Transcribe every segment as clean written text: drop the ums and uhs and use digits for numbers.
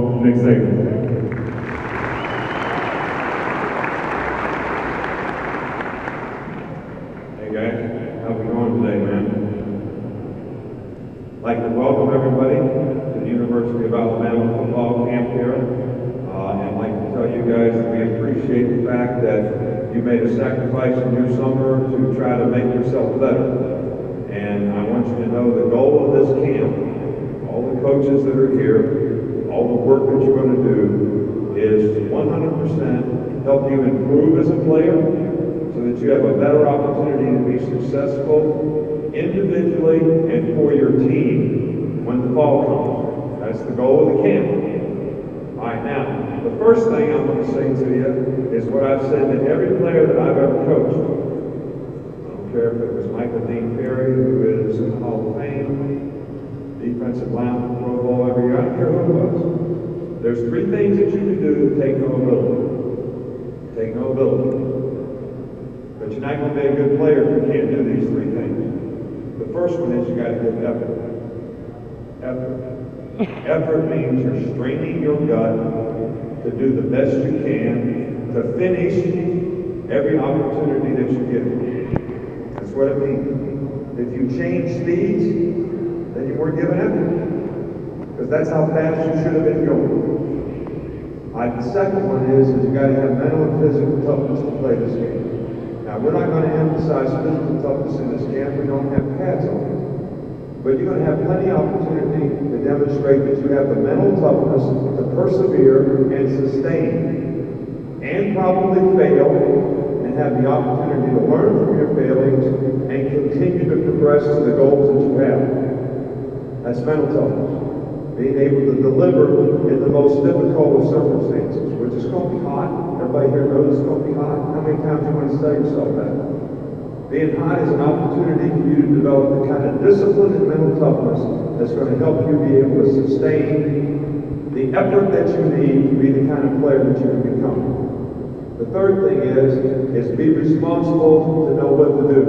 home, Nick Saban. Hey guys, how we going today, man? I'd like to welcome everybody to the University of Alabama football camp here. And I'd like to tell you guys that we appreciate the fact that you made a sacrifice in your summer to try to make yourself better. And I want you to know the goal of this camp, all the coaches that are here, all the work that you're going to do is to 100% help you improve as a player so that you have a better opportunity to be successful individually and for your team when the fall comes. That's the goal of the camp. All right, now, the first thing I'm going to say to you is what I've said to every player that I've ever coached. I don't care if it was Michael Dean Perry, who is in the Hall of Fame, defensive lineman, Pro Bowl every year, I don't care who it was. There's three things that you can do to take no ability. Take no ability. But you're not going to be a good player if you can't do these three things. The first one is you got to give effort. Effort. Effort means you're straining your gut to do the best you can to finish every opportunity that you get. That's what it means. If you change speeds, then you weren't given effort. Because that's how fast you should have been going. All right, the second one is you got to have mental and physical toughness to play this game. Now, we're not going to emphasize physical toughness in this camp. We don't have pads on. But you're going to have plenty of opportunity to demonstrate that you have the mental toughness to persevere and sustain, and probably fail, and have the opportunity to learn from your failings and continue to progress to the goals that you have. That's mental toughness. Being able to deliver in the most difficult of circumstances, which is going to be hot. Everybody here knows it's going to be hot. How many times you want to tell yourself that? Being hot is an opportunity for you to develop the kind of discipline and mental toughness that's going to help you be able to sustain the effort that you need to be the kind of player that you can become. The third thing is be responsible to know what to do.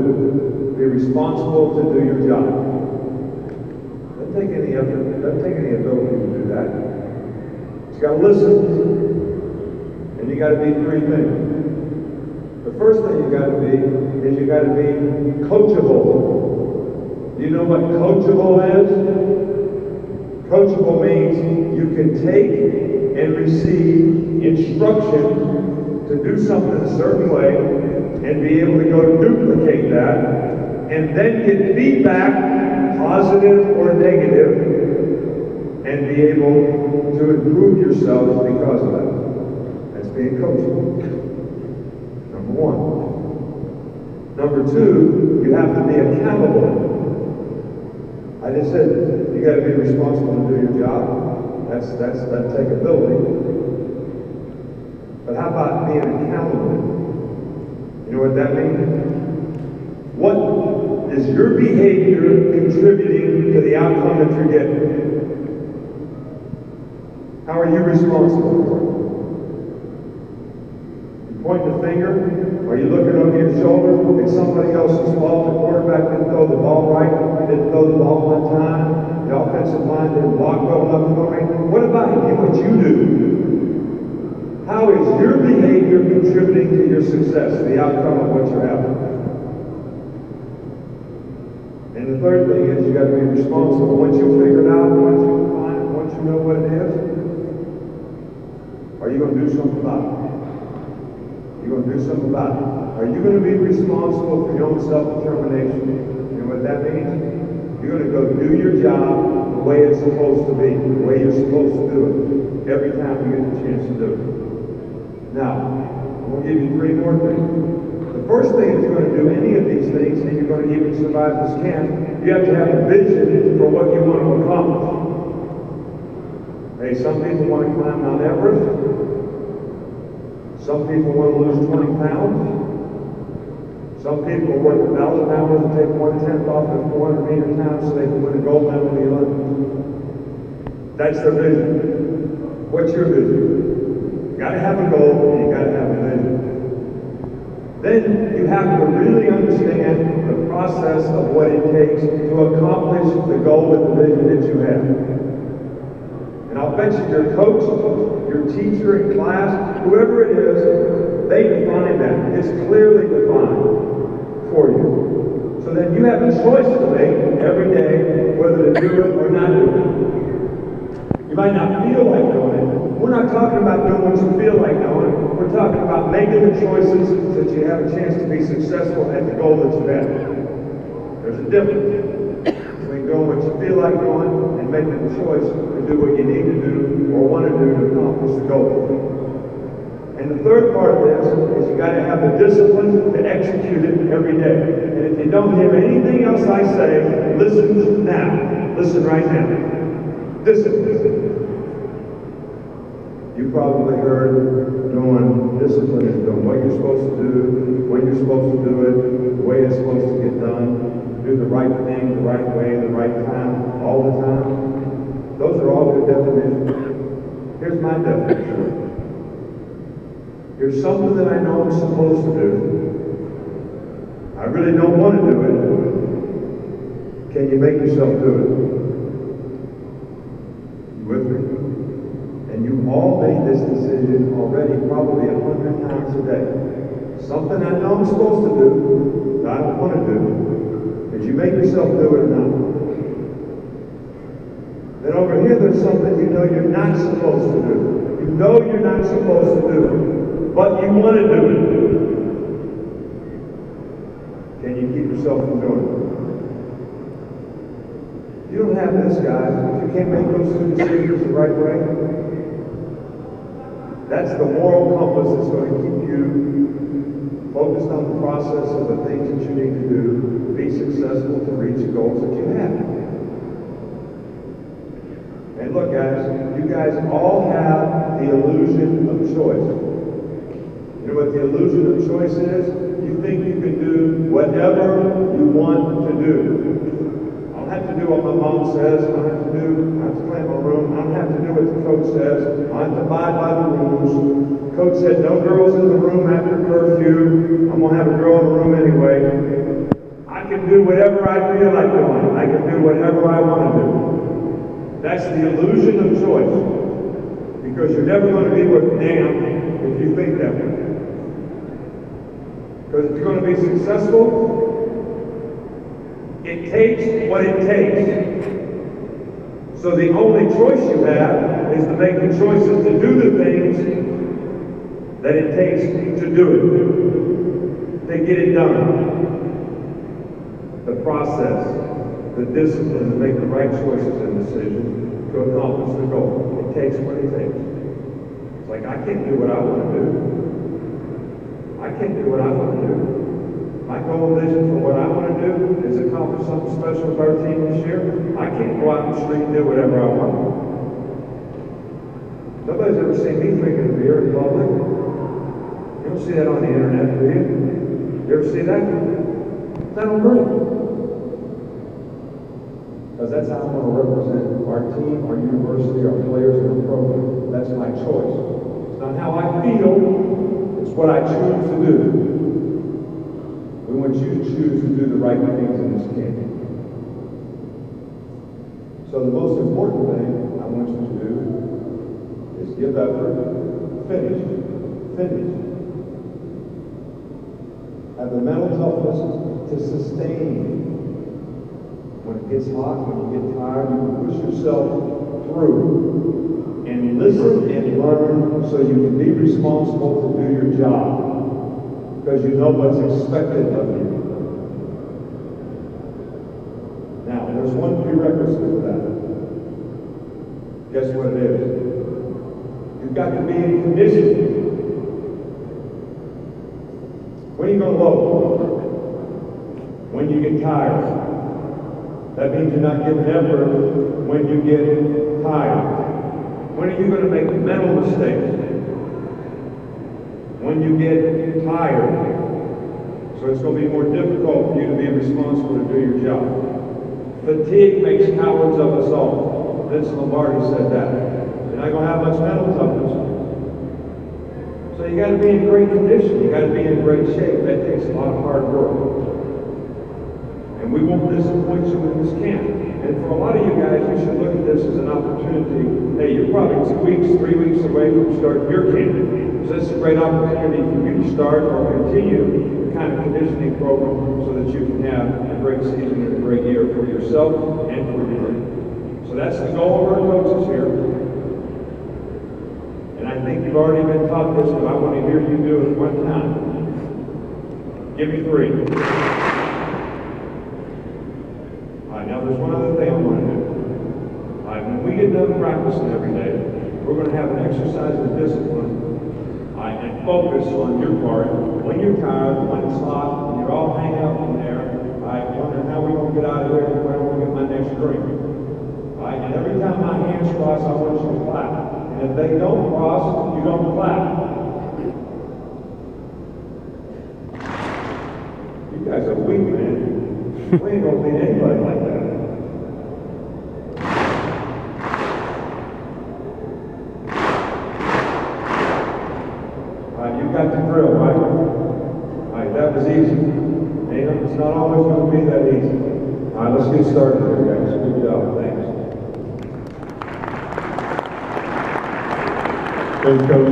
Be responsible to do your job. Doesn't take any effort, doesn't take any ability to do that. You got to listen. And you got to be three things. The first thing you got to be is you got to be coachable. Do you know what coachable is? Coachable means you can take and receive instruction to do something a certain way and be able to go duplicate that and then get feedback, positive or negative, and be able to improve yourself because of that. That's being coachable. Number one. Number two, you have to be accountable. I just said you got to be responsible to do your job. That's take ability. But how about being accountable? You know what that means? What is your behavior contributing to the outcome that you're getting? How are you responsible for it? Point the finger? Are you looking over your shoulder? It's somebody else's fault. The quarterback didn't throw the ball right, didn't throw the ball one time. The offensive line didn't block well enough for me. What about you? What you do? How is your behavior contributing to your success, the outcome of what you're having? And the third thing is you got to be responsible. Once you figure it out, once you find it, once you know what it is, are you going to do something about it? You're going to do something about it. Are you going to be responsible for your own self-determination? You know what that means? You're going to go do your job the way it's supposed to be, the way you're supposed to do it, every time you get the chance to do it. Now, I'm going to give you three more things. The first thing, if you're going to do any of these things and you're going to even survive this camp, you have to have a vision for what you want to accomplish. Hey, some people want to climb Mount Everest. Some people want to lose 20 pounds. Some people work 1,000 hours and take 1/10 off their 400-meter time so they can win a gold medal in the Olympics. That's their vision. What's your vision? You got to have a goal and you got to have a vision. Then you have to really understand the process of what it takes to accomplish the goal and the vision that you have. And I'll bet you your coach, your teacher in class, whoever it is, they define that. It's clearly defined for you. So then you have a choice to make every day whether to do it or not do it. You might not feel like doing it. We're not talking about doing what you feel like doing. We're talking about making the choices so that you have a chance to be successful at the goal that you have. There's a difference between doing what you feel like doing and making the choice to do what you need to do or want to do to accomplish the goal. And the third part of this is you got to have the discipline to execute it every day. And if you don't hear anything else I say, listen now. Listen right now. Discipline. You probably heard doing discipline is doing what you're supposed to do, when you're supposed to do it, the way it's supposed to get done, do the right thing, the right way, the right time, all the time. Those are all good definitions. Here's my definition. Here's something that I know I'm supposed to do. I really don't want to do it. Can you make yourself do it? You with me? And you've all made this decision already probably 100 times a day. Something I know I'm supposed to do, that I don't want to do. Did you make yourself do it or not? Then over here there's something you know you're not supposed to do. You know you're not supposed to do it, but you want to do it. Can you keep yourself from doing it? You don't have this, guys. If you can't make those two decisions the right way, that's the moral compass that's going to keep you focused on the process of the things that you need to do to be successful, to reach the goals that you have. And look, guys, you guys all have the illusion of choice. You know what the illusion of choice is? You think you can do whatever you want to do. I don't have to do what my mom says. I don't have to clean my room. I don't have to do what the coach says. I have to abide by the rules. Coach said no girls in the room after curfew. I'm going to have a girl in the room anyway. I can do whatever I feel like doing. I can do whatever I want to do. That's the illusion of choice. Because you're never going to be with damn if you think that way. Because if you're going to be successful, it takes what it takes. So the only choice you have is to make the choices to do the things that it takes to do it, to get it done. The process, the discipline to make the right choices and decisions to accomplish the goal. It takes what it takes. It's like I can't do what I want to do. I can't do what I want to do. My goal and vision for what I want to do is accomplish something special with our team this year. I can't go out in the street and do whatever I want. Nobody's ever seen me drinking a beer in public. You don't see that on the internet, do you? You ever see that? I don't agree. Because that's how I want to represent our team, our university, our players, and our program. That's my choice. It's not how I feel, it's what I choose to do. We want you to choose to do the right things in this game. So the most important thing I want you to do is give effort, finish. Have the mental toughness to sustain. When it gets hot, when you get tired, you can push yourself through and listen and learn so you can be responsible to do your job. Because you know what's expected of you. Now, there's one prerequisite to that. Guess what it is? You've got to be in condition. When are you going to load? When you get tired. That means you're not giving effort when you get tired. When are you going to make mental mistakes? When you get tired. So it's going to be more difficult for you to be responsible to do your job. Fatigue makes cowards of us all. Vince Lombardi said that. You're not going to have much mental toughness. So you got to be in great condition. You got to be in great shape. That takes a lot of hard work. And we won't disappoint you in this camp. And And for a lot of you guys, you should look at this as an opportunity. Hey, you're probably 2 weeks, 3 weeks away from starting your camp. So this is a great opportunity for you to start or continue the kind of conditioning program so that you can have a great season and a great year for yourself and for your team. So that's the goal of our coaches here. And I think you've already been taught this, but I want to hear you do it one time. Give me 3. All right, now there's one other thing I want to do. All right, when we get done practicing every day, we're going to have an exercise of discipline. All right, and focus on your part. When you're tired, when it's hot, when you're all hang out in there, all right, wondering how we're going to get out of here and where I'm going to get my next drink. All right, and every time my hands cross, I want you to clap. And if they don't cross, you don't clap. You guys are weak, man. We ain't gonna beat anybody like that. All right, you got the drill, right? All right, that was easy. It's not always gonna be that easy. All right, let's get started here, guys. Good job. Thanks. Coach.